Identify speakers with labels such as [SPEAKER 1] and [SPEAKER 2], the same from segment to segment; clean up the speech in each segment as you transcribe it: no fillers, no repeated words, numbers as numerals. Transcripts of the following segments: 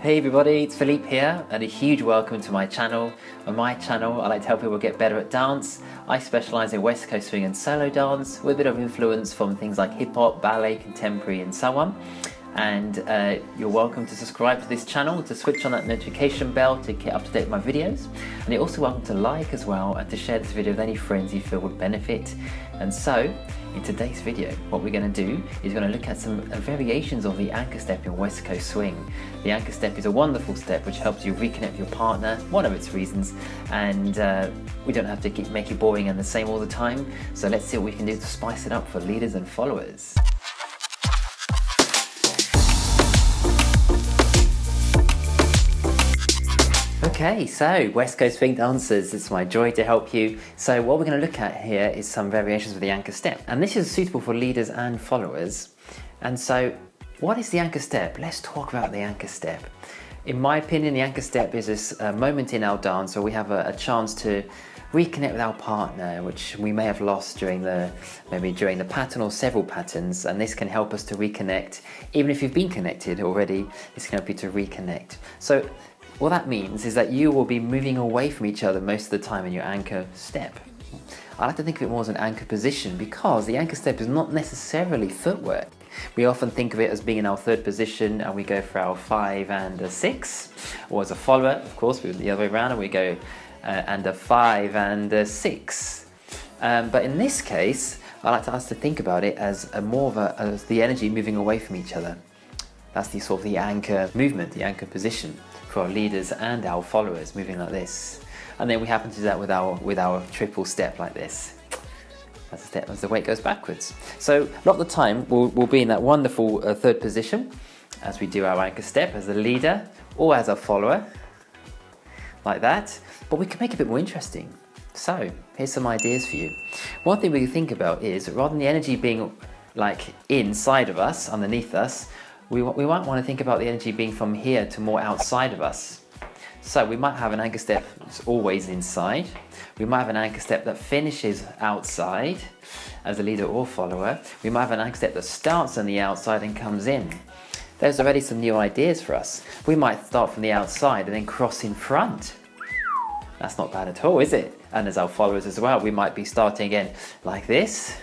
[SPEAKER 1] Hey everybody, it's Philippe here and a huge welcome to my channel. On my channel I like to help people get better at dance. I specialise in West Coast swing and solo dance with a bit of influence from things like hip hop, ballet, contemporary and so on. And you're welcome to subscribe to this channel, to switch on that notification bell to get up to date with my videos. And you're also welcome to like as well and to share this video with any friends you feel would benefit. And so, in today's video, what we're going to do is going to look at some variations of the anchor step in West Coast swing. The anchor step is a wonderful step which helps you reconnect with your partner, one of its reasons, and we don't have to make it boring and the same all the time. So let's see what we can do to spice it up for leaders and followers. Okay, so West Coast swing dancers, it's my joy to help you. So what we're going to look at here is some variations of the anchor step, and this is suitable for leaders and followers. And so what is the anchor step? Let's talk about the anchor step. In my opinion, the anchor step is this moment in our dance where we have a chance to reconnect with our partner, which we may have lost during the pattern or several patterns, and this can help us to reconnect. Even if you've been connected already, this can help you to reconnect. So what that means is that you will be moving away from each other most of the time in your anchor step. I like to think of it more as an anchor position because the anchor step is not necessarily footwork. We often think of it as being in our third position and we go for our 5 and a 6, or as a follower, of course, we do the other way around and we go and a 5 and a 6. But in this case, I like us to think about it as as the energy moving away from each other. That's the sort of the anchor movement, the anchor position for our leaders and our followers, moving like this. And then we happen to do that with our triple step like this. That's the step as the weight goes backwards. So a lot of the time we'll be in that wonderful third position as we do our anchor step as the leader or as a follower, like that. But we can make it a bit more interesting. So here's some ideas for you. One thing we can think about is rather than the energy being like inside of us, underneath us, we might want to think about the energy being from here to more outside of us. So we might have an anchor step that's always inside. We might have an anchor step that finishes outside as a leader or follower. We might have an anchor step that starts on the outside and comes in. There's already some new ideas for us. We might start from the outside and then cross in front. That's not bad at all, is it? And as our followers as well, we might be starting again like this.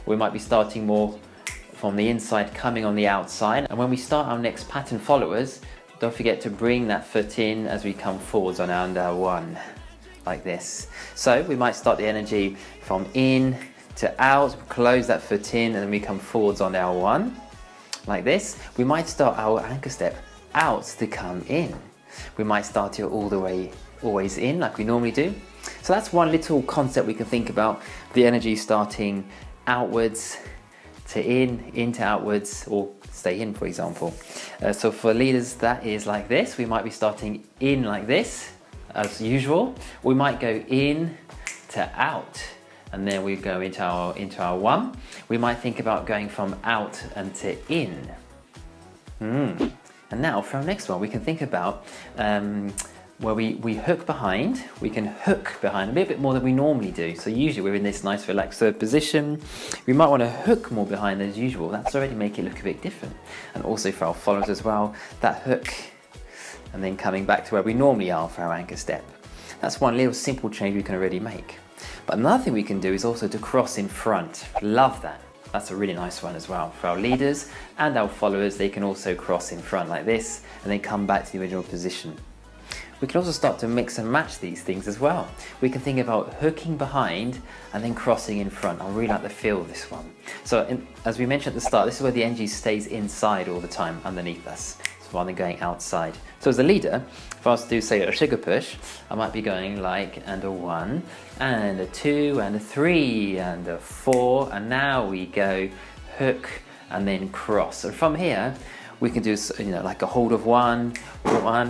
[SPEAKER 1] We might be starting more from the inside, coming on the outside. And when we start our next pattern followers, don't forget to bring that foot in as we come forwards on our 1, like this. So we might start the energy from in to out, close that foot in, and then we come forwards on our 1, like this. We might start our anchor step out to come in. We might start it all the way, always in, like we normally do. So that's one little concept we can think about, the energy starting outwards to in to outwards, or stay in, for example. So for leaders, that is like this. We might be starting in like this, as usual. We might go in to out, and then we go into our 1. We might think about going from out and to in. And now for our next one, we can think about where we hook behind. We can hook behind a little bit more than we normally do. So usually we're in this nice relaxed third position. We might want to hook more behind as usual. That's already make it look a bit different. And also for our followers as well, that hook and then coming back to where we normally are for our anchor step. That's one little simple change we can already make. But another thing we can do is also to cross in front. Love that. That's a really nice one as well. For our leaders and our followers, they can also cross in front like this and then come back to the original position. We can also start to mix and match these things as well. We can think about hooking behind and then crossing in front. I really like the feel of this one. So as we mentioned at the start, this is where the energy stays inside all the time, underneath us, so rather than going outside. So as a leader, if I was to do, say, a sugar push, I might be going like, and a 1, and a 2, and a 3, and a 4, and now we go hook and then cross. And from here, we can do, like a hold of 1,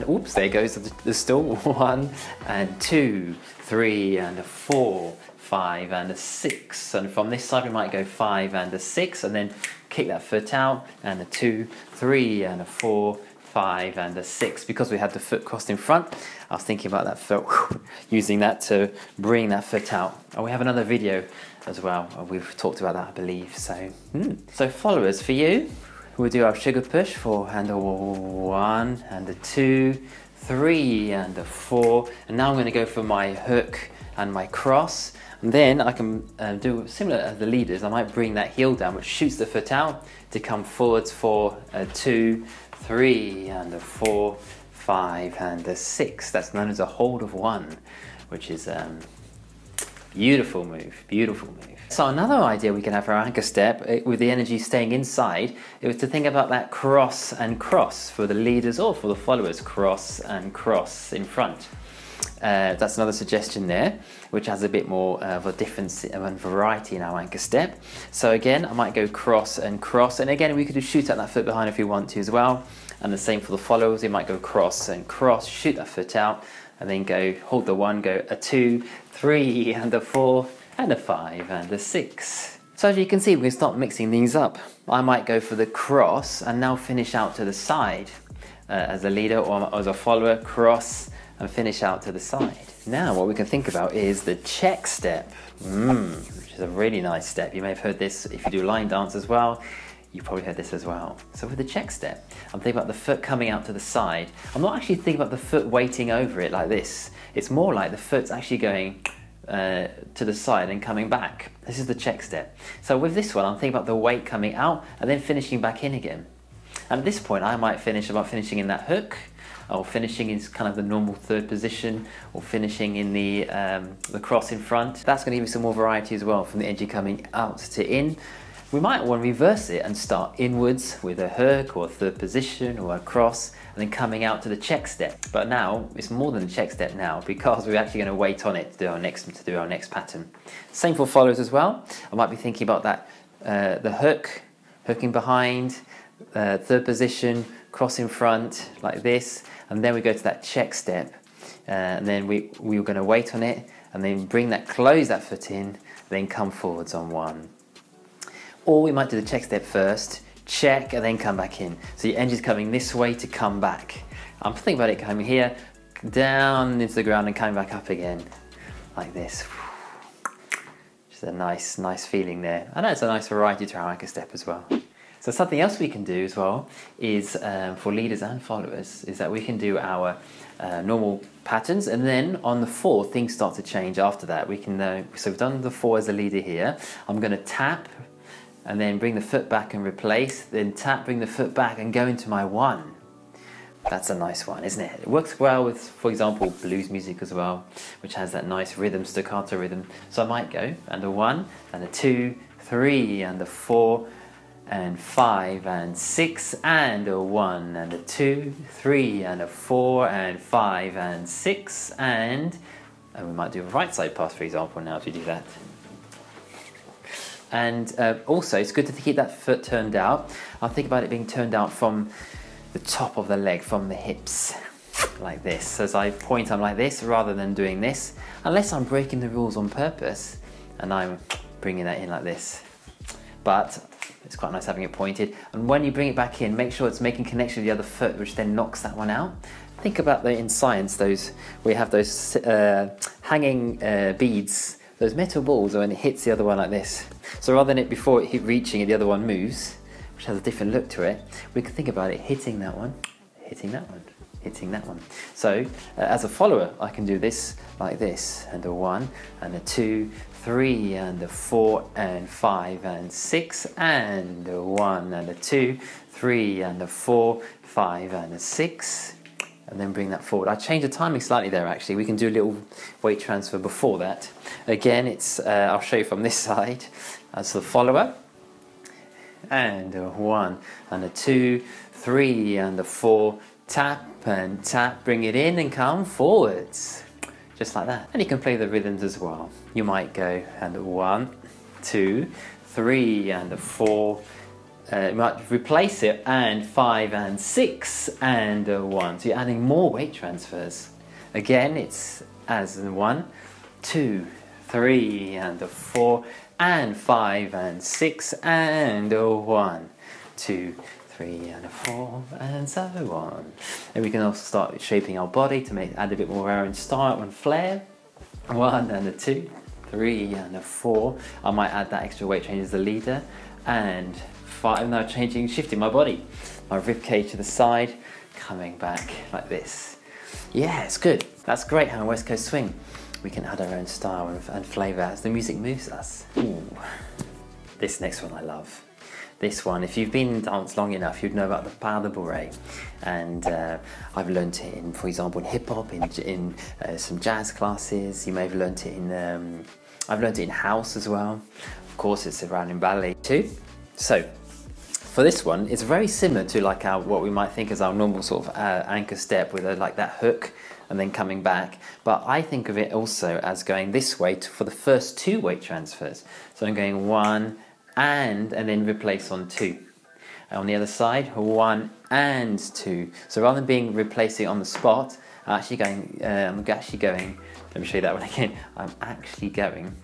[SPEAKER 1] oops, there goes the stool, 1 and 2, 3 and a 4, 5 and a 6. And from this side we might go 5 and a 6 and then kick that foot out, and a 2, 3 and a 4, 5 and a 6. Because we had the foot crossed in front, I was thinking about that foot, using that to bring that foot out. And we have another video as well, we've talked about that, I believe. So followers, for you, we'll do our sugar push for and a 1 and a 2, 3 and a 4, and now I'm going to go for my hook and my cross, and then I can do similar as the leaders. I might bring that heel down, which shoots the foot out to come forwards for a 2, 3 and a 4, 5 and a 6. That's known as a hold of 1, which is beautiful move, beautiful move. So another idea we can have for our anchor step with the energy staying inside, it was to think about that cross and cross for the leaders or for the followers, cross and cross in front. That's another suggestion there, which has a bit more of a difference and variety in our anchor step. So again, I might go cross, and again we could just shoot at that foot behind if you want to as well. And the same for the followers, you might go cross and cross, shoot that foot out, and then go hold the 1, go a 2, 3 and a 4 and a 5 and a 6. So as you can see, we can start mixing these up. I might go for the cross and now finish out to the side as a leader, or as a follower, cross and finish out to the side. Now what we can think about is the check step, which is a really nice step. You may have heard this if you do line dance as well. You've probably heard this as well. So with the check step, I'm thinking about the foot coming out to the side. I'm not actually thinking about the foot weighting over it like this. It's more like the foot's actually going to the side and coming back. This is the check step. So with this one, I'm thinking about the weight coming out and then finishing back in again. And at this point, I might finish about finishing in that hook, or finishing in kind of the normal third position, or finishing in the cross in front. That's going to give you some more variety as well, from the energy coming out to in. We might want to reverse it and start inwards with a hook or a third position or a cross, and then coming out to the check step. But now it's more than a check step now, because we're actually going to wait on it to do our next pattern. Same for followers as well. I might be thinking about that the hook, hooking behind, third position, cross in front like this, and then we go to that check step, and then we're going to wait on it and then close that foot in, then come forwards on 1. Or we might do the check step first, check, and then come back in. So your engine's coming this way to come back. I'm thinking about it coming here, down into the ground and coming back up again, like this. Just a nice feeling there. I know it's a nice variety to our anchor step as well. So something else we can do as well is, for leaders and followers, is that we can do our normal patterns, and then on the 4, things start to change after that. We can, so we've done the 4 as a leader here. I'm going to tap, and then bring the foot back and replace, then tap, bring the foot back and go into my 1. That's a nice one, isn't it? It works well with, for example, blues music as well, which has that nice rhythm, staccato rhythm. So I might go, and a 1, and a 2, 3, and a 4, and 5, and 6, and a 1, and a 2, 3, and a 4, and 5, and 6, and we might do a right side pass, for example, now to do that. And also, it's good to keep that foot turned out. I'll think about it being turned out from the top of the leg, from the hips, like this. So as I point, I'm like this, rather than doing this, unless I'm breaking the rules on purpose, and I'm bringing that in like this. But it's quite nice having it pointed. And when you bring it back in, make sure it's making connection with the other foot, which then knocks that one out. Think about in science, we have those hanging beads, those metal balls, when it hits the other one like this. So rather than it before it reaching it, the other one moves, which has a different look to it, we can think about it hitting that one, hitting that one, hitting that one. So as a follower, I can do this like this, and a 1, and a 2, 3, and a 4, and 5, and 6, and a 1, and a 2, 3, and a 4, 5, and a 6. And then bring that forward. I changed the timing slightly there actually. We can do a little weight transfer before that. Again, it's I'll show you from this side as the follower. And a 1, and a 2, 3, and a 4. Tap and tap, bring it in and come forwards. Just like that. And you can play the rhythms as well. You might go and a 1, 2, 3, and a 4. You might replace it, and 5, and 6, and a 1. So you're adding more weight transfers. Again, it's as a 1, 2, 3, and a 4, and 5, and 6, and a 1, 2, 3, and a 4, and so on. And we can also start shaping our body to add a bit more air and start and flair. 1, and a 2, 3, and a 4. I might add that extra weight change as the leader, and now shifting my body. My rib cage to the side, coming back like this. Yeah, it's good. That's great how a West Coast swing. We can add our own style and flavour as the music moves us. Ooh. This next one I love. This one, if you've been in dance long enough, you'd know about the pas de Bourree. And I've learnt it in, for example, in hip hop, in some jazz classes. You may have learnt it in, I've learnt it in house as well. Of course, it's around in ballet too. So, for this one, it's very similar to like what we might think as our normal sort of anchor step with like that hook and then coming back. But I think of it also as going this way for the first 2 weight transfers. So I'm going 1 and then replace on 2. And on the other side, 1 and 2. So rather than being replacing on the spot, I'm actually going, let me show you that one again. I'm actually going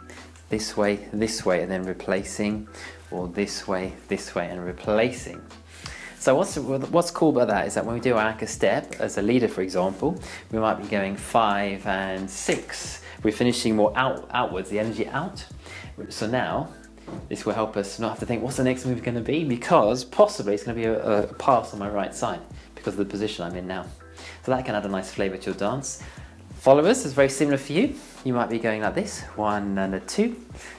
[SPEAKER 1] this way, and then replacing, or this way, and replacing. So what's cool about that is that when we do our anchor step, as a leader for example, we might be going 5 and 6. We're finishing more outwards, the energy out. So now, this will help us not have to think, what's the next move going to be? Because possibly it's going to be a pass on my right side because of the position I'm in now. So that can add a nice flavour to your dance. Followers is very similar for you. You might be going like this, 1 and a 2,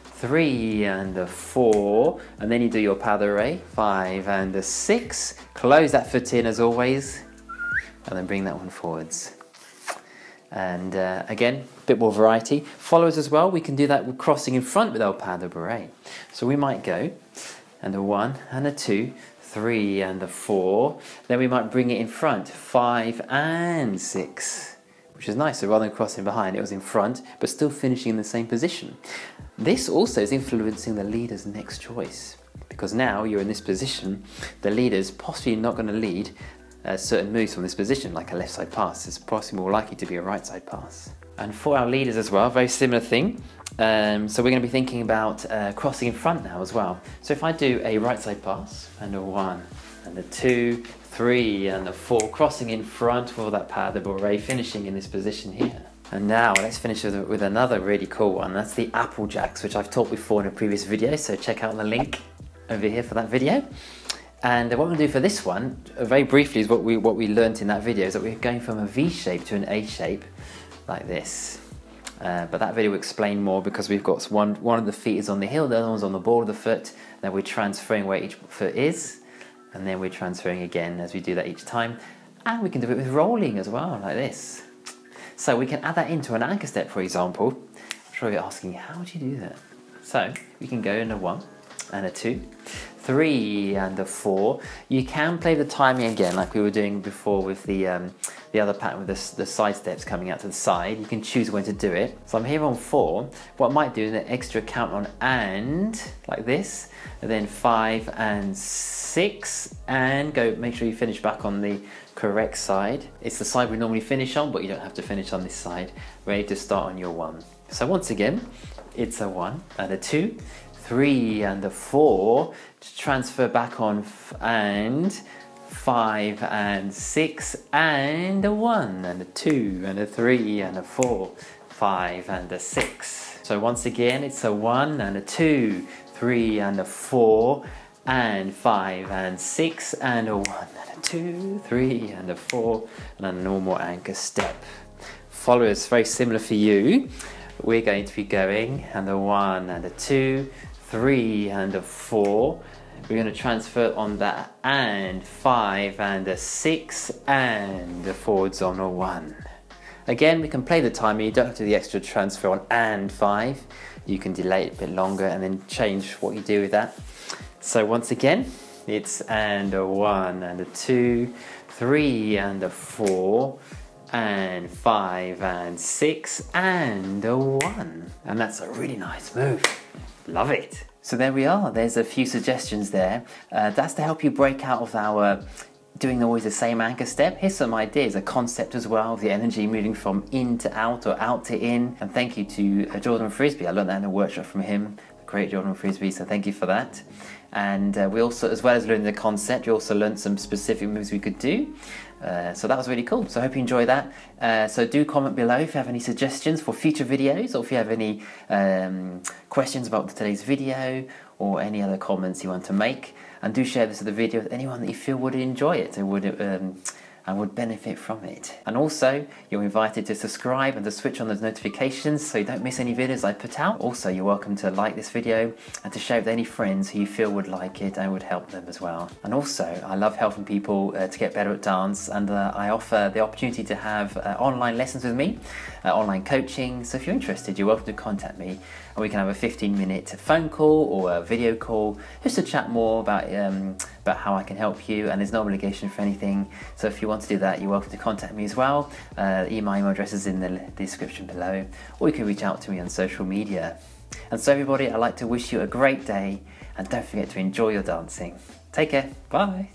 [SPEAKER 1] 3 and a 4, and then you do your pas de Bourree, 5 and a 6. Close that foot in as always, and then bring that one forwards. And again, a bit more variety. Followers as well, we can do that with crossing in front with our pas de Bourree. So we might go, and a 1 and a 2, 3 and a 4. Then we might bring it in front, 5 and 6, which is nice. So rather than crossing behind, it was in front, but still finishing in the same position. This also is influencing the leader's next choice, because now you're in this position, the leader's possibly not going to lead certain moves from this position, like a left side pass. It's possibly more likely to be a right side pass. And for our leaders as well, very similar thing. So we're going to be thinking about crossing in front now as well. So if I do a right side pass, and a 1, and a 2, 3, and a 4, crossing in front for that pas de Bourree, finishing in this position here. And now let's finish with another really cool one. That's the apple jacks, which I've taught before in a previous video. So check out the link over here for that video. And what we'll do for this one, very briefly, is what we learnt in that video, is that we're going from a V shape to an A shape, like this. But that video will explain more because we've got one of the feet is on the heel, the other one's on the ball of the foot. Then we're transferring where each foot is, and then we're transferring again as we do that each time. And we can do it with rolling as well, like this. So we can add that into an anchor step, for example. I'm sure you're asking, how would you do that? So we can go in a 1 and a 2, 3 and a 4. You can play the timing again like we were doing before with the other pattern with the side steps coming out to the side. You can choose when to do it. So I'm here on 4. What I might do is an extra count on and, like this, and then 5 and 6, and go, make sure you finish back on the correct side. It's the side we normally finish on, but you don't have to finish on this side. Ready to start on your 1. So once again, it's a 1 and a 2, 3 and a 4, to transfer back on and 5 and 6 and a 1 and a 2 and a 3 and a 4, 5 and a 6. So once again, it's a 1 and a 2, 3 and a 4 and 5 and 6 and a 1 and a 2, 3 and a 4, and a normal anchor step. Followers, very similar for you. We're going to be going and a 1 and a 2, 3 and a 4. We're going to transfer on that and 5 and a 6 and a forwards on a 1. Again, we can play the timing. You don't have to do the extra transfer on and 5. You can delay it a bit longer and then change what you do with that. So once again, it's and a 1 and a 2, 3 and a 4, and 5 and 6 and a 1. And that's a really nice move. Love it. So there we are. There's a few suggestions there. That's to help you break out of our doing always the same anchor step. Here's some ideas, a concept as well, the energy moving from in to out or out to in. And thank you to Jordan Frisbee. I learned that in a workshop from him, the great Jordan Frisbee, so thank you for that. And we also, as well as learning the concept, we also learned some specific moves we could do. So that was really cool. So I hope you enjoy that. So do comment below if you have any suggestions for future videos, or if you have any questions about today's video, or any other comments you want to make. and do share this with the video with anyone that you feel would enjoy it and would benefit from it. And also, you're invited to subscribe and to switch on those notifications so you don't miss any videos I put out. Also, you're welcome to like this video and to share it with any friends who you feel would like it and would help them as well. And also, I love helping people to get better at dance, and I offer the opportunity to have online lessons with me, online coaching. So if you're interested, you're welcome to contact me, and we can have a 15-minute phone call or a video call just to chat more about how I can help you, and there's no obligation for anything. So if you want to do that, you're welcome to contact me as well. My email address is in the description below, or you can reach out to me on social media. And so everybody, I'd like to wish you a great day, and don't forget to enjoy your dancing. Take care, bye.